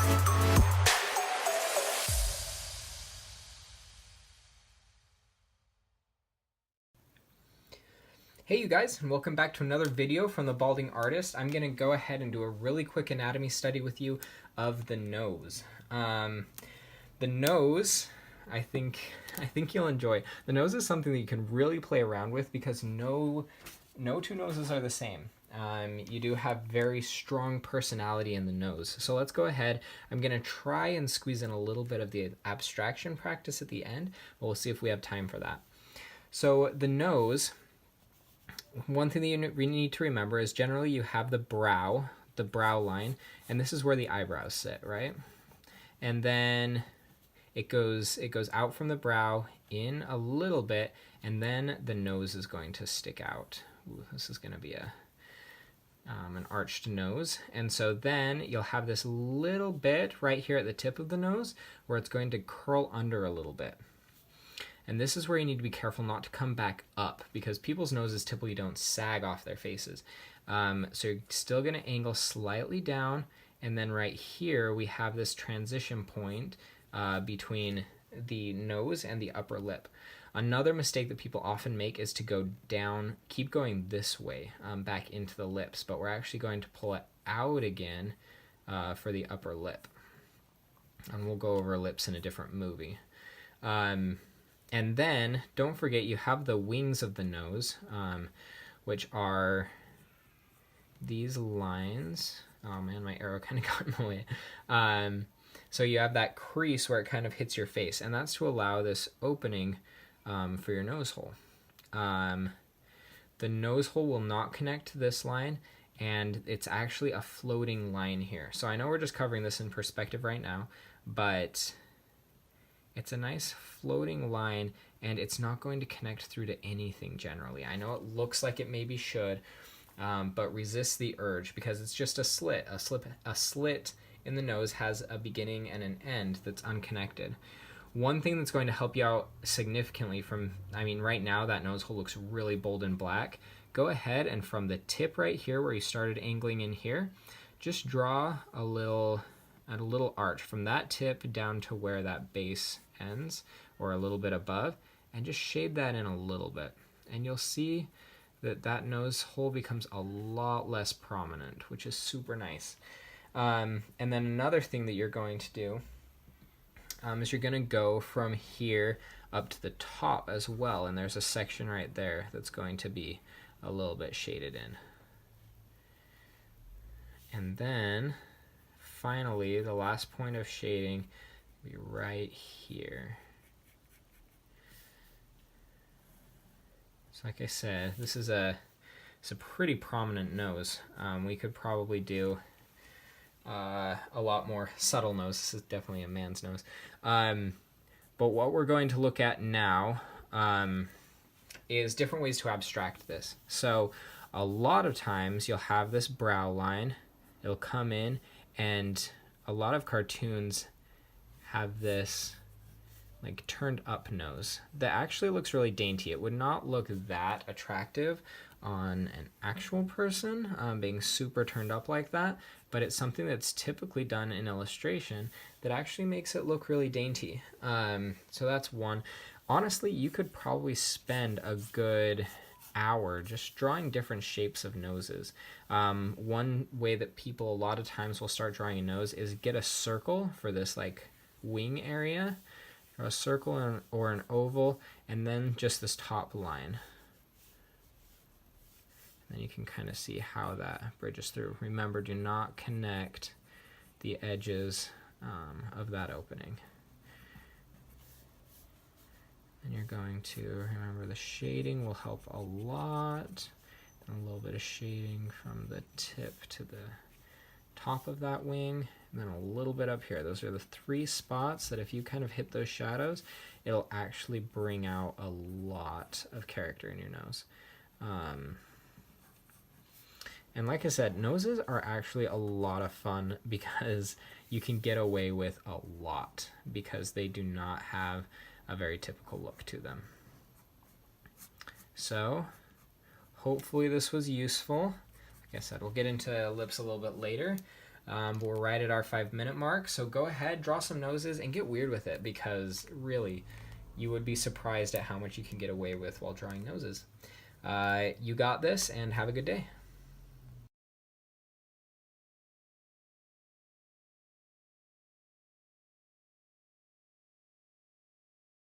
Hey you guys, and welcome back to another video from The Balding Artist. I'm going to go ahead and do a really quick anatomy study with you of the nose. The nose, I think you'll enjoy. The nose is something that you can really play around with because no two noses are the same. You do have very strong personality in the nose. So let's go ahead. I'm going to try and squeeze in a little bit of the abstraction practice at the end, but we'll see if we have time for that. So the nose, one thing that you need to remember is generally you have the brow line, and this is where the eyebrows sit, right? And then it goes out from the brow in a little bit, and then the nose is going to stick out. Ooh, this is going to be an arched nose. And so then you'll have this little bit right here at the tip of the nose where it's going to curl under a little bit. And this is where you need to be careful not to come back up because people's noses typically don't sag off their faces. So you're still going to angle slightly down, and then right here we have this transition point between the nose and the upper lip. Another mistake that people often make is to go down, keep going this way, back into the lips, but we're actually going to pull it out again for the upper lip. And we'll go over lips in a different movie. And then, don't forget, you have the wings of the nose, which are these lines. Oh man, my arrow kind of got in the way. So you have that crease where it kind of hits your face, and that's to allow this opening for your nose hole. The nose hole will not connect to this line, and it's actually a floating line here. So I know we're just covering this in perspective right now, but it's a nice floating line, and it's not going to connect through to anything generally. I know it looks like it maybe should, but resist the urge because it's just a slit. A slit in the nose has a beginning and an end that's unconnected. One thing that's going to help you out significantly right now that nose hole looks really bold and black. Go ahead and from the tip right here where you started angling in here, just draw a little arch from that tip down to where that base ends, or a little bit above, and just shade that in a little bit. And you'll see that nose hole becomes a lot less prominent, which is super nice. And then another thing that you're going to do is you're going to go from here up to the top as well, and there's a section right there that's going to be a little bit shaded in. And then finally, the last point of shading will be right here. So like I said, this is a pretty prominent nose. We could probably do a lot more subtle nose. This is definitely a man's nose. But what we're going to look at now is different ways to abstract this. So a lot of times you'll have this brow line. It'll come in, and a lot of cartoons have this like turned up nose that actually looks really dainty. It would not look that attractive on an actual person being super turned up like that, but it's something that's typically done in illustration that actually makes it look really dainty. So that's one. Honestly, you could probably spend a good hour just drawing different shapes of noses. One way that people a lot of times will start drawing a nose is get a circle for this like wing area, or a circle or an oval, and then just this top line. And then you can kind of see how that bridges through. Remember, do not connect the edges of that opening. And you're going to remember the shading will help a lot. And a little bit of shading from the tip to the top of that wing, and then a little bit up here. Those are the three spots that if you kind of hit those shadows, it'll actually bring out a lot of character in your nose. And like I said, noses are actually a lot of fun because you can get away with a lot because they do not have a very typical look to them. So hopefully this was useful. Like I said, we'll get into lips a little bit later. But we're right at our 5-minute mark, so go ahead, draw some noses, and get weird with it, because really, you would be surprised at how much you can get away with while drawing noses. You got this, and have a good day.